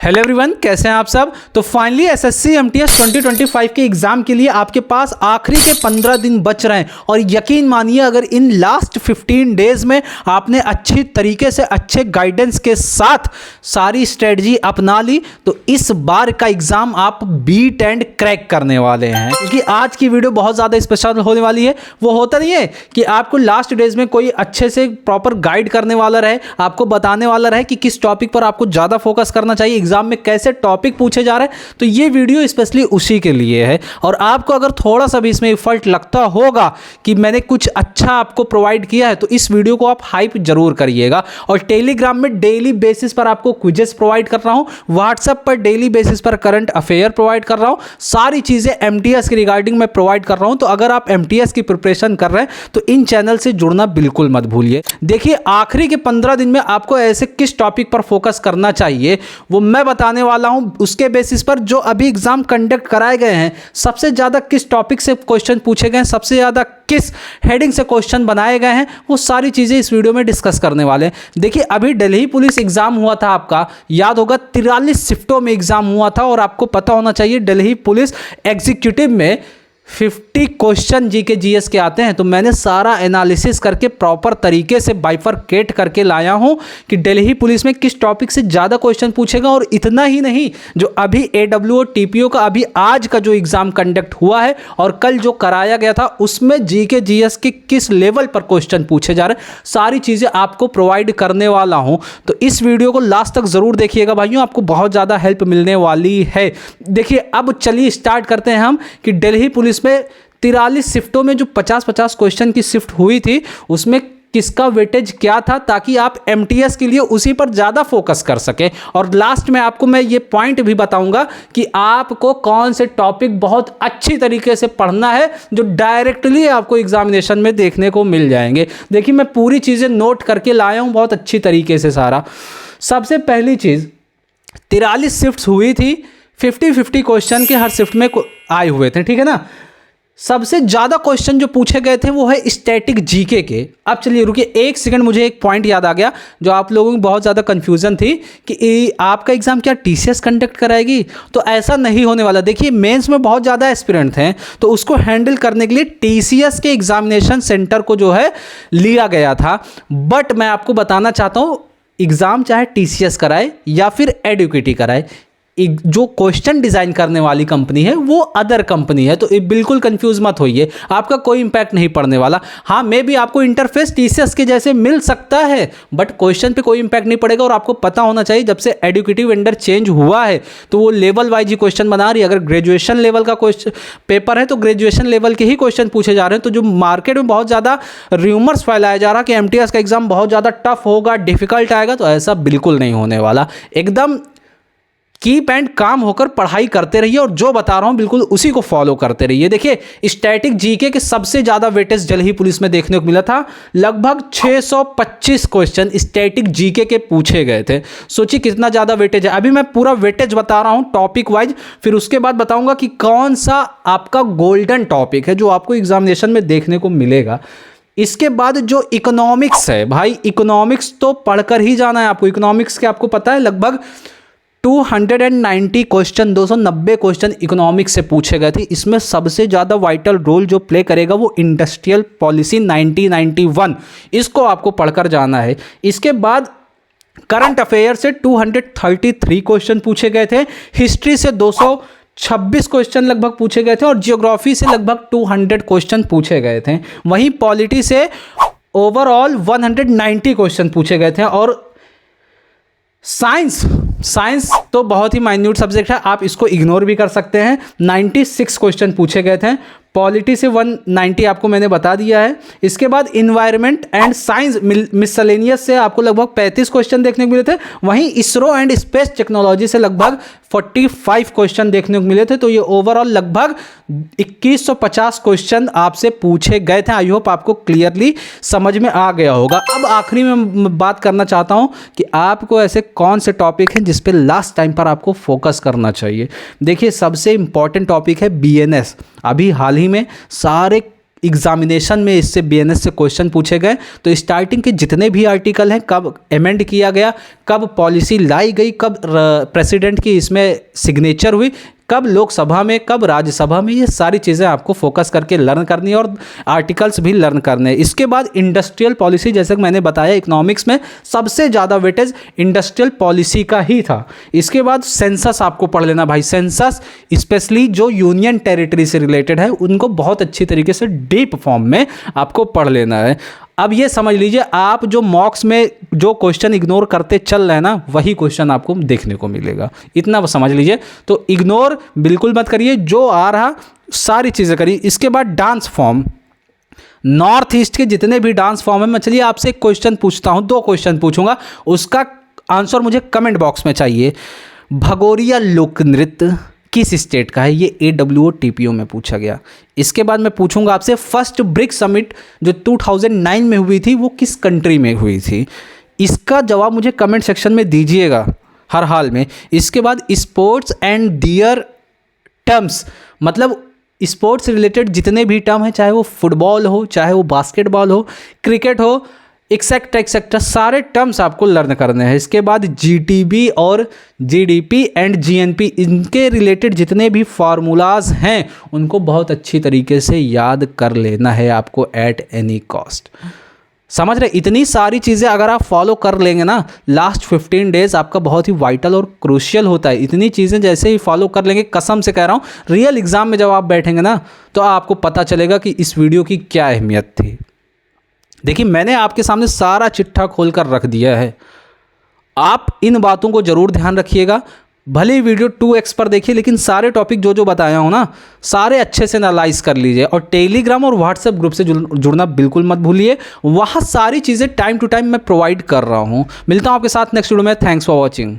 Hello everyone, कैसे हैं आप सब। तो फाइनली एसएससी एमटीएस 2025 के एग्जाम के लिए आपके पास आखिरी के 15 दिन बच रहे हैं और यकीन मानिए अगर इन लास्ट 15 डेज में आपने अच्छी तरीके से अच्छे गाइडेंस के साथ सारी स्ट्रेटजी अपना ली तो इस बार का एग्जाम आप बीट एंड क्रैक करने वाले हैं। क्योंकि आज की वीडियो बहुत ज़्यादा स्पेशल होने वाली है। वो होता नहीं है कि आपको लास्ट डेज में कोई अच्छे से प्रॉपर गाइड करने वाला रहे, आपको बताने वाला रहे कि किस टॉपिक पर आपको ज़्यादा फोकस करना चाहिए, एग्जाम में कैसे टॉपिक पूछे जा रहे हैं। तो ये वीडियो स्पेशली उसी के लिए है। और आपको अगर थोड़ा सा भी इसमें एफर्ट लगता होगा कि मैंने कुछ अच्छा आपको प्रोवाइड किया है तो इस वीडियो को आप हाइप जरूर करिएगा। और टेलीग्राम में डेली बेसिस पर आपको क्विजेस प्रोवाइड कर रहा हूं, व्हाट्सएप पर डेली बेसिस पर करंट अफेयर प्रोवाइड कर रहा हूं, सारी चीजें एमटीएस के रिगार्डिंग मैं प्रोवाइड कर रहा हूं। तो अगर आप एमटीएस की प्रिपरेशन कर रहे हैं तो इन चैनल से जुड़ना बिल्कुल मत भूलिए। देखिए आखिरी के 15 दिन में आपको ऐसे किस टॉपिक पर फोकस करना चाहिए वो मैं बताने वाला हूं। उसके बेसिस पर जो अभी एग्जाम कंडक्ट कराए गए हैं, सबसे ज्यादा किस टॉपिक से क्वेश्चन पूछे गए, सबसे ज्यादा किस हेडिंग से क्वेश्चन बनाए गए हैं, वो सारी चीजें इस वीडियो में डिस्कस करने वाले हैं। देखिए अभी दिल्ली पुलिस एग्जाम हुआ था, आपका याद होगा 43 शिफ्टों में एग्जाम हुआ था। और आपको पता होना चाहिए दिल्ली पुलिस एग्जीक्यूटिव में 50 क्वेश्चन जीके जीएस के आते हैं। तो मैंने सारा एनालिसिस करके प्रॉपर तरीके से बाइफरकेट करके लाया हूं कि दिल्ली पुलिस में किस टॉपिक से ज़्यादा क्वेश्चन पूछेगा। और इतना ही नहीं, जो अभी एडब्ल्यू और टीपीओ का अभी आज का जो एग्ज़ाम कंडक्ट हुआ है और कल जो कराया गया था उसमें जीके जीएस के किस लेवल पर क्वेश्चन पूछे जा रहे हैं, सारी चीज़ें आपको प्रोवाइड करने वाला हूँ। तो इस वीडियो को लास्ट तक ज़रूर देखिएगा भाइयों, आपको बहुत ज़्यादा हेल्प मिलने वाली है। देखिए अब चलिए स्टार्ट करते हैं हम कि दिल्ली पुलिस में 43 शिफ्टों में जो 50-50 क्वेश्चन की शिफ्ट हुई थी उसमें किसका वेटेज क्या था, ताकि आप एमटीएस के लिए उसी पर ज़्यादा फोकस कर सकें। और लास्ट में आपको मैं ये पॉइंट भी बताऊंगा कि आपको कौन से टॉपिक बहुत अच्छी तरीके से पढ़ना है जो डायरेक्टली आपको एग्जामिनेशन में देखने को मिल जाएंगे। देखिए मैं पूरी चीज़ें नोट करके लाया हूँ बहुत अच्छी तरीके से सारा। सबसे पहली चीज़, 43 शिफ्ट हुई थी, 50-50 क्वेश्चन के हर शिफ्ट में आए हुए थे, ठीक है ना। सबसे ज़्यादा क्वेश्चन जो पूछे गए थे वो है स्टैटिक जीके के। अब चलिए रुकिए एक सेकंड, मुझे एक पॉइंट याद आ गया जो आप लोगों में बहुत ज़्यादा कंफ्यूजन थी कि आपका एग्ज़ाम क्या टीसीएस कंडक्ट कराएगी। तो ऐसा नहीं होने वाला। देखिए मेंस में बहुत ज़्यादा एस्पिरेंट हैं तो उसको हैंडल करने के लिए टीसीएस के एग्जामिनेशन सेंटर को जो है लिया गया था। बट मैं आपको बताना चाहता हूँ, एग्ज़ाम चाहे टीसीएस कराए या फिर एडुकेटी कराए, जो क्वेश्चन डिजाइन करने वाली कंपनी है वो अदर कंपनी है। तो बिल्कुल कंफ्यूज मत होइए, आपका कोई इंपैक्ट नहीं पड़ने वाला। हाँ मे भी आपको इंटरफेस टीसीएस के जैसे मिल सकता है बट क्वेश्चन पे कोई इंपैक्ट नहीं पड़ेगा। और आपको पता होना चाहिए जब से एडुकेटिव वेंडर चेंज हुआ है तो वो लेवल वाइज ही क्वेश्चन बना रही है। अगर ग्रेजुएशन लेवल का क्वेश्चन पेपर है तो ग्रेजुएशन लेवल के ही क्वेश्चन पूछे जा रहे हैं। तो जो मार्केट में बहुत ज़्यादा र्यूमर्स फैलाया जा रहा कि एमटीएस का एग्जाम बहुत ज़्यादा टफ होगा, डिफिकल्ट आएगा, तो ऐसा बिल्कुल नहीं होने वाला। एकदम कीप एंड काम होकर पढ़ाई करते रहिए और जो बता रहा हूं बिल्कुल उसी को फॉलो करते रहिए। देखिए स्टैटिक जीके के सबसे ज़्यादा वेटेज दिल्ली पुलिस में देखने को मिला था। लगभग 625 क्वेश्चन स्टैटिक जीके के पूछे गए थे। सोचिए कितना ज़्यादा वेटेज है। अभी मैं पूरा वेटेज बता रहा हूं टॉपिक वाइज, फिर उसके बाद बताऊंगा कि कौन सा आपका गोल्डन टॉपिक है जो आपको एग्जामिनेशन में देखने को मिलेगा। इसके बाद जो इकोनॉमिक्स है भाई, इकोनॉमिक्स तो पढ़कर ही जाना है आपको। इकोनॉमिक्स के आपको पता है लगभग 290 क्वेश्चन, 290 क्वेश्चन इकोनॉमिक्स से पूछे गए थे। इसमें सबसे ज़्यादा वाइटल रोल जो प्ले करेगा वो इंडस्ट्रियल पॉलिसी 1991, इसको आपको पढ़कर जाना है। इसके बाद करंट अफेयर से 233 क्वेश्चन पूछे गए थे, हिस्ट्री से 226 क्वेश्चन लगभग पूछे गए थे और जियोग्राफी से लगभग 200 क्वेश्चन पूछे गए थे। वहीं पॉलिटी से ओवरऑल 190 क्वेश्चन पूछे गए थे। और साइंस तो बहुत ही माइन्यूट सब्जेक्ट है, आप इसको इग्नोर भी कर सकते हैं। 96 क्वेश्चन पूछे गए थे। पॉलिटी से 190 आपको मैंने बता दिया है। इसके बाद इन्वायरमेंट एंड साइंस मिसलेनियस से आपको लगभग 35 क्वेश्चन देखने को मिले थे। वहीं इसरो एंड स्पेस टेक्नोलॉजी से लगभग 45 क्वेश्चन देखने को मिले थे। तो ये ओवरऑल लगभग 2150 क्वेश्चन आपसे पूछे गए थे। आई होप आपको क्लियरली समझ में आ गया होगा। अब आखिरी में बात करना चाहता हूँ कि आपको ऐसे कौन से टॉपिक हैं जिस पे लास्ट टाइम पर आपको फोकस करना चाहिए। देखिए सबसे इंपॉर्टेंट टॉपिक है बीएनएस। अभी हाल ही में सारे एग्जामिनेशन में इससे बीएनएस से क्वेश्चन पूछे गए। तो स्टार्टिंग के जितने भी आर्टिकल हैं, कब अमेंड किया गया, कब पॉलिसी लाई गई, कब प्रेसिडेंट की इसमें सिग्नेचर हुई, कब लोकसभा में, कब राज्यसभा में, ये सारी चीज़ें आपको फोकस करके लर्न करनी है और आर्टिकल्स भी लर्न करने हैं। इसके बाद इंडस्ट्रियल पॉलिसी, जैसे कि मैंने बताया इकोनॉमिक्स में सबसे ज़्यादा वेटेज इंडस्ट्रियल पॉलिसी का ही था। इसके बाद सेंसस आपको पढ़ लेना भाई। सेंसस स्पेशली जो यूनियन टेरिटरी से रिलेटेड है उनको बहुत अच्छी तरीके से डीप फॉर्म में आपको पढ़ लेना है। अब ये समझ लीजिए, आप जो मॉक्स में जो क्वेश्चन इग्नोर करते चल रहे हैं ना, वही क्वेश्चन आपको देखने को मिलेगा, इतना समझ लीजिए। तो इग्नोर बिल्कुल मत करिए, जो आ रहा सारी चीज़ें करिए। इसके बाद डांस फॉर्म, नॉर्थ ईस्ट के जितने भी डांस फॉर्म है, मैं चलिए आपसे एक क्वेश्चन पूछता हूँ, 2 क्वेश्चन पूछूंगा, उसका आंसर मुझे कमेंट बॉक्स में चाहिए। भगोरिया लोक नृत्य किस स्टेट का है? ये AWO TPO में पूछा गया। इसके बाद मैं पूछूंगा आपसे, फर्स्ट ब्रिक्स समिट जो 2009 में हुई थी वो किस कंट्री में हुई थी? इसका जवाब मुझे कमेंट सेक्शन में दीजिएगा हर हाल में। इसके बाद स्पोर्ट्स एंड डियर टर्म्स, मतलब स्पोर्ट्स रिलेटेड जितने भी टर्म हैं, चाहे वो फुटबॉल हो, चाहे वो बास्केटबॉल हो, क्रिकेट हो, एक्सेट्रा सारे टर्म्स आपको लर्न करने हैं। इसके बाद GTB और GDP एंड GNP, इनके रिलेटेड जितने भी फार्मूलाज हैं उनको बहुत अच्छी तरीके से याद कर लेना है आपको एट एनी कॉस्ट। समझ रहे? इतनी सारी चीज़ें अगर आप फॉलो कर लेंगे ना, लास्ट 15 डेज आपका बहुत ही वाइटल और क्रूशियल होता है। इतनी चीज़ें जैसे ही फॉलो कर लेंगे, कसम से कह रहा हूँ, रियल एग्जाम में जब आप बैठेंगे ना तो आपको पता चलेगा कि इस वीडियो की क्या अहमियत थी। देखिए, मैंने आपके सामने सारा चिट्ठा खोलकर रख दिया है, आप इन बातों को जरूर ध्यान रखिएगा। भले ही वीडियो 2x पर देखिए, लेकिन सारे टॉपिक जो बताया हूँ ना, सारे अच्छे से एनालाइज कर लीजिए। और टेलीग्राम और व्हाट्सएप ग्रुप से जुड़ना बिल्कुल मत भूलिए, वहाँ सारी चीज़ें टाइम टू टाइम मैं प्रोवाइड कर रहा हूँ। मिलता हूँ आपके साथ नेक्स्ट वीडियो में। Thanks for watching.